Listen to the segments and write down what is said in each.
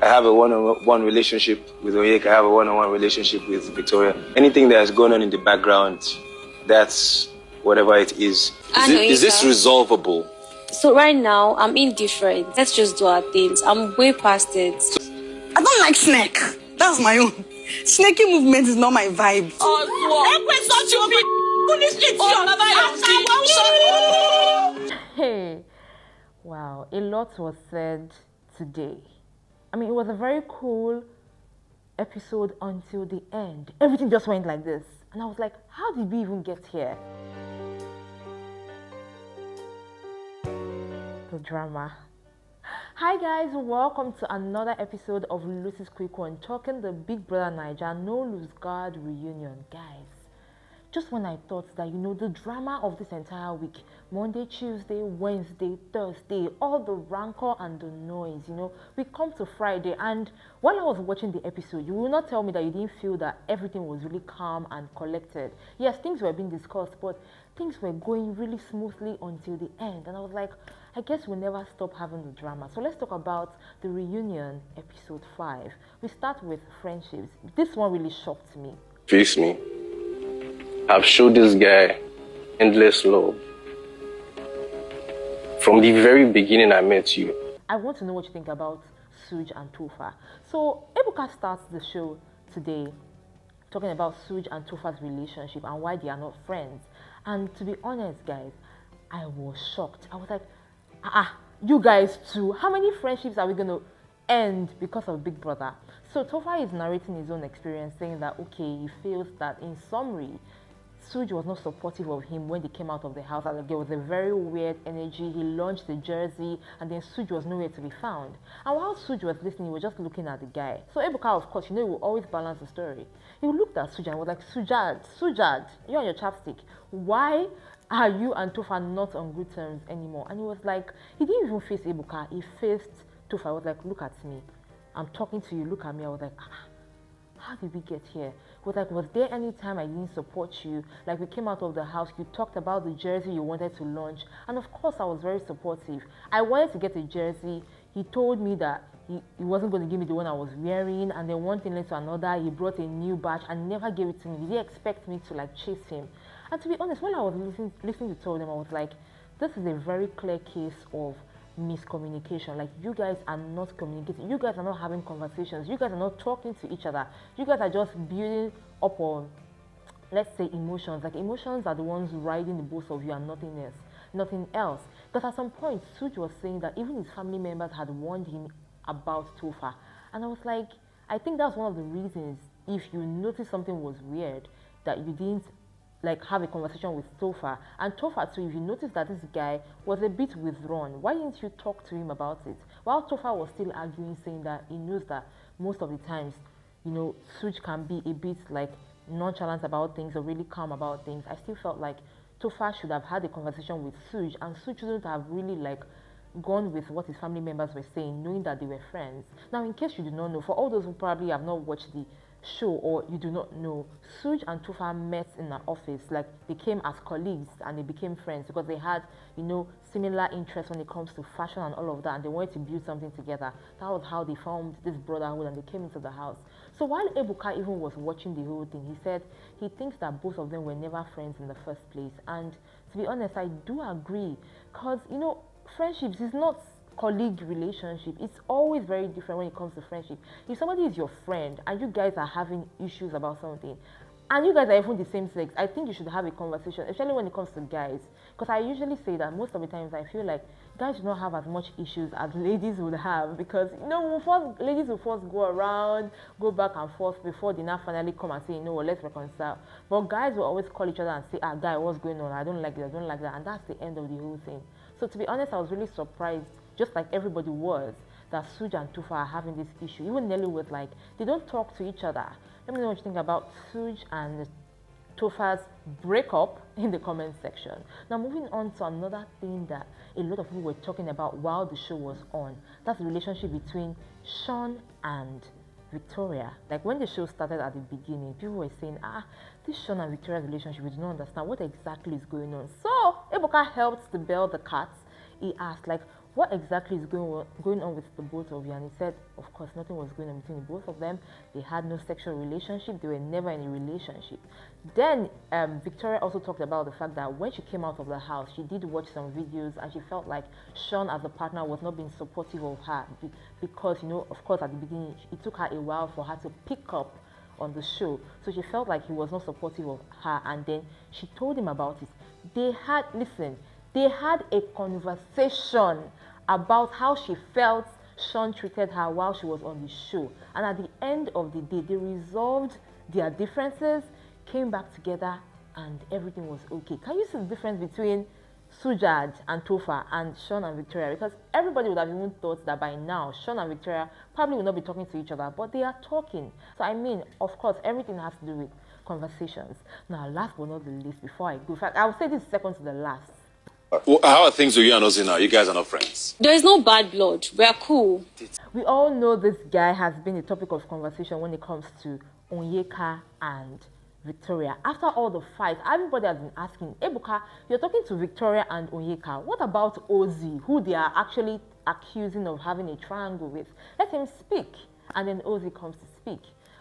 I have a one-on-one relationship with Onyeka. I have a one-on-one relationship with Victoria. Anything that is going on in the background, that's whatever it is. Is this resolvable? So right now, I'm indifferent. Let's just do our things. I'm way past it. I don't like snake. That's my own. Snaky movement is not my vibe. Hey, wow, a lot was said today. I mean, it was a very cool episode until the end. Everything just went like this. And I was like, how did we even get here? The drama. Hi guys, welcome to another episode of Lucy's Quick One, talking the Big Brother Naija No Lose Guard reunion. Guys, just when I thought that, the drama of this entire week, Monday, Tuesday, Wednesday, Thursday, all the rancor and the noise, we come to Friday, and while I was watching the episode, you will not tell me that you didn't feel that everything was really calm and collected. Yes, things were being discussed, but things were going really smoothly until the end, and I was like, I guess we'll never stop having the drama. So let's talk about the reunion, episode 5. We start with friendships. This one really shocked me. Face me. I've showed this guy endless love. From the very beginning I met you. I want to know what you think about Suj and Tofa. So Ebuka starts the show today talking about Suj and Tofa's relationship and why they are not friends. And to be honest, guys, I was shocked. I was like, you guys too. How many friendships are we going to end because of Big Brother? So Topher is narrating his own experience, saying that, okay, he feels that in summary, Suj was not supportive of him when they came out of the house. There was a very weird energy. He launched the jersey, and then Suj was nowhere to be found. And while Suj was listening, he was just looking at the guy. So Ebuka, of course, he will always balance the story. He looked at Suj and was like, Sujad, you're on your chapstick. Why are you and Tofa not on good terms anymore? And he was like, he didn't even face Ebuka. He faced Tofa. I was like, look at me. I'm talking to you. Look at me. I was like, how did we get here? He was like, was there any time I didn't support you? Like, we came out of the house, you talked about the jersey you wanted to launch. And of course, I was very supportive. I wanted to get a jersey. He told me that he wasn't going to give me the one I was wearing. And then one thing led to another. He brought a new batch and never gave it to me. Did he expect me to, chase him? And to be honest, when I was listening to them, I was like, this is a very clear case of miscommunication. Like, you guys are not communicating, you guys are not having conversations, you guys are not talking to each other, you guys are just building up on, let's say, emotions. Like, emotions are the ones riding the both of you and nothing else. Because at some point Suj was saying that even his family members had warned him about Tofa, and I was like, I think that's one of the reasons, if you notice something was weird, that you didn't have a conversation with Topher. And Topher too, if you notice that this guy was a bit withdrawn, why didn't you talk to him about it? While Topher was still arguing, saying that he knows that most of the times, Suj can be a bit nonchalant about things or really calm about things, I still felt like Topher should have had a conversation with Suj, and Suj shouldn't have really gone with what his family members were saying, knowing that they were friends. Now, in case you do not know, for all those who probably have not watched the show or you do not know, Suj and Tofa met in an office. They came as colleagues and they became friends because they had similar interests when it comes to fashion and all of that, and they wanted to build something together. That was how they formed this brotherhood and they came into the house. So while Ebuka even was watching the whole thing, he said he thinks that both of them were never friends in the first place. And to be honest, I do agree, because friendships is not colleague relationship. It's always very different when it comes to friendship. If somebody is your friend and you guys are having issues about something, and you guys are even the same sex, I think you should have a conversation, especially when it comes to guys. Because I usually say that most of the times I feel like guys do not have as much issues as ladies would have, because ladies will first go around, go back and forth before they now finally come and say, let's reconcile. But guys will always call each other and say, guy, what's going on? I don't like this, I don't like that. And that's the end of the whole thing. So to be honest, I was really surprised, just like everybody was, that Suj and Tofa are having this issue. Even Nelly was like, they don't talk to each other. Let me know what you think about Suj and Tofa's breakup in the comment section. Now, moving on to another thing that a lot of people were talking about while the show was on. That's the relationship between Shan and Victoria. When the show started at the beginning, people were saying, this Shan and Victoria's relationship, we do not understand what exactly is going on. So Ebuka helped to bail the cat. He asked, what exactly is going on with the both of you? And he said, of course, nothing was going on between the both of them. They had no sexual relationship. They were never in a relationship. Then Victoria also talked about the fact that when she came out of the house, she did watch some videos and she felt like Shan as a partner was not being supportive of her because, you know, of course, at the beginning, it took her a while for her to pick up on the show. So she felt like he was not supportive of her, and then she told him about it. They had a conversation about how she felt Shan treated her while she was on the show. And at the end of the day, they resolved their differences, came back together, and everything was okay. Can you see the difference between Suj and Tofa and Shan and Victoria? Because everybody would have even thought that by now, Shan and Victoria probably will not be talking to each other, but they are talking. So I mean, of course, everything has to do with conversations. Now, last but not the least, before I go, in fact, I would say this is second to the last. How are things with you and Ozee now? You guys are not friends. There is no bad blood. We are cool. We all know this guy has been a topic of conversation when it comes to Onyeka and Victoria. After all the fights, everybody has been asking, Ebuka, you're talking to Victoria and Onyeka. What about Ozee, who they are actually accusing of having a triangle with? Let him speak. And then Ozee comes to speak.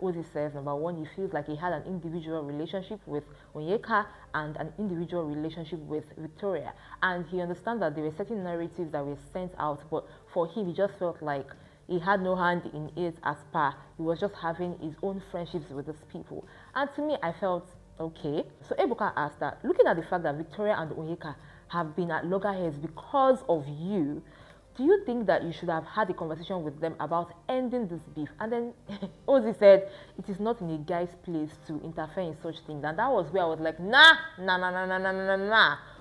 Ozee says, number one, he feels like he had an individual relationship with Onyeka and an individual relationship with Victoria. And he understands that there were certain narratives that were sent out, but for him, he just felt like he had no hand in it as per. He was just having his own friendships with these people. And to me, I felt, okay. So Ebuka asked that, looking at the fact that Victoria and Onyeka have been at loggerheads because of you, do you think that you should have had a conversation with them about ending this beef? And then Ozee said, it is not in a guy's place to interfere in such things. And that was where I was like, nah.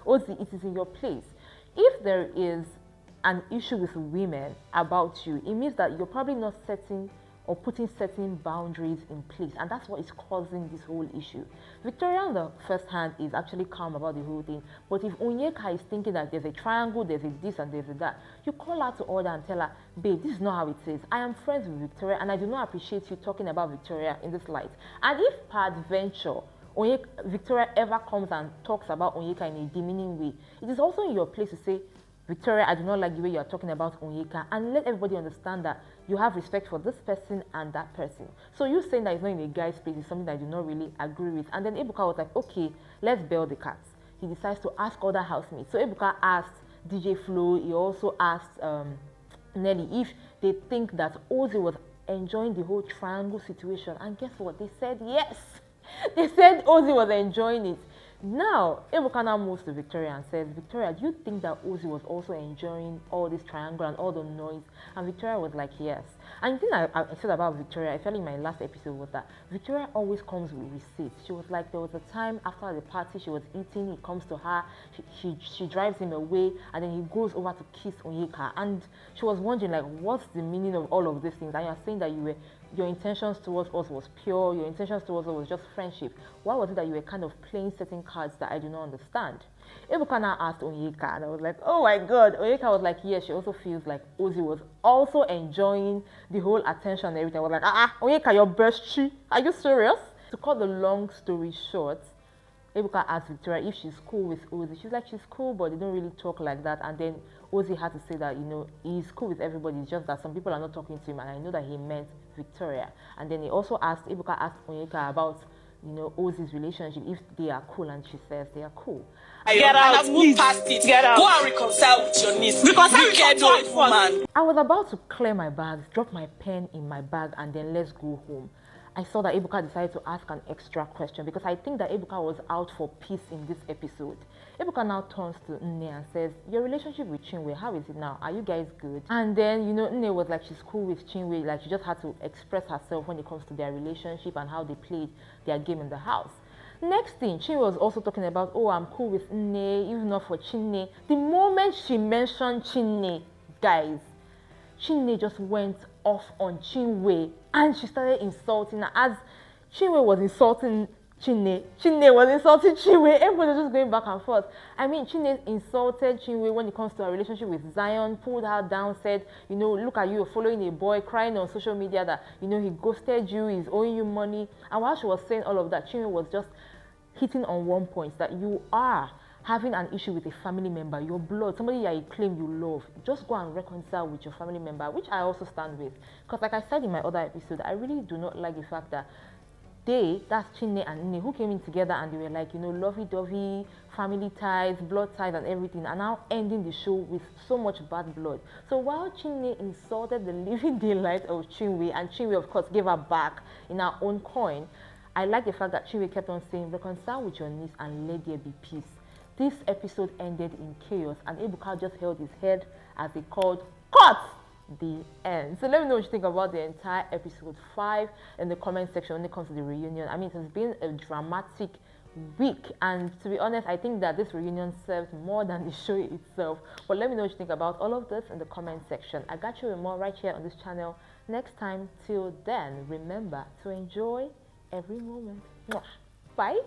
Ozee, it is in your place. If there is an issue with women about you, it means that you're probably not setting or putting certain boundaries in place, and that's what is causing this whole issue. Victoria on the first hand is actually calm about the whole thing, but if Onyeka is thinking that there's a triangle, there's a this and there's a that, you call her to order and tell her, babe, this is not how it is. I am friends with Victoria and I do not appreciate you talking about Victoria in this light. And if peradventure Victoria ever comes and talks about Onyeka in a demeaning way, it is also in your place to say, Victoria, I do not like the way you are talking about Onyeka, and let everybody understand that you have respect for this person and that person. So you saying that it's not in a guy's place is something that I do not really agree with. And then Ebuka was like, okay, let's bail the cats. He decides to ask other housemates. So Ebuka asked DJ Flo, he also asked Nelly if they think that Ozee was enjoying the whole triangle situation. And guess what? They said yes. They said Ozee was enjoying it. Now, Ebuka now moves to Victoria and says, Victoria, do you think that Ozee was also enjoying all this triangle and all the noise? And Victoria was like, yes. And the thing I said about Victoria, I felt in my last episode was that Victoria always comes with receipts. She was like, there was a time after the party she was eating, he comes to her, she drives him away, and then he goes over to kiss Onyeka. And she was wondering, like, what's the meaning of all of these things? And you're saying that your intentions towards us was pure, your intentions towards us was just friendship. Why was it that you were kind of playing certain cards that I do not understand? Ebuka now asked Onyeka, and I was like, oh my god. Onyeka was like, yes, she also feels like Ozee was also enjoying the whole attention and everything. I was like, Onyeka, your bestie, are you serious? To cut the long story short, Ebuka asked Victoria if she's cool with Ozee. She's like, she's cool, but they don't really talk like that. And then Ozee had to say that, you know, he's cool with everybody. It's just that some people are not talking to him, and I know that he meant Victoria. And then he also asked, Ebuka asked Onyeka about, you know, Ozee's relationship, if they are cool, and she says they are cool. Get out, move past it. Get out. Go and reconcile with your niece. Reconcile with your woman. I was about to clear my bags, drop my pen in my bag, and then let's go home. I saw that Ebuka decided to ask an extra question because I think that Ebuka was out for peace in this episode. Ebuka now turns to Nne and says, your relationship with Chinwe, how is it now? Are you guys good? And then, you know, Nne was like, she's cool with Chinwe, like she just had to express herself when it comes to their relationship and how they played their game in the house. Next thing, Chinwe was also talking about, oh, I'm cool with Nne, even not for Chinne. The moment she mentioned Chinne, guys, Chinne just went off on Chinwe and she started insulting her. As Chinwe was insulting Chinne was insulting Chinwe. Everybody was just going back and forth. I mean, Chinne insulted Chinwe when it comes to her relationship with Zion, pulled her down, said, you know, look at you, you're following a boy, crying on social media that, you know, he ghosted you, he's owing you money. And while she was saying all of that, Chinwe was just hitting on one point, that you are having an issue with a family member, your blood, somebody that you claim you love, just go and reconcile with your family member, which I also stand with. Because like I said in my other episode, I really do not like the fact that that's Chinne and Onyeka, who came in together and they were like, you know, lovey-dovey, family ties, blood ties and everything, and now ending the show with so much bad blood. So while Chinne insulted the living daylight of Chinwe, and Chinwe of course gave her back in her own coin, I like the fact that Chinwe kept on saying, reconcile with your niece and let there be peace. This episode ended in chaos, and Ebuka just held his head as he called, cut! The end. So let me know what you think about the entire episode 5 in the comment section when it comes to the reunion. I mean, it has been a dramatic week, and to be honest, I think that this reunion serves more than the show itself. But let me know what you think about all of this in the comment section. I got you with more right here on this channel next time. Till then, remember to enjoy every moment. Bye.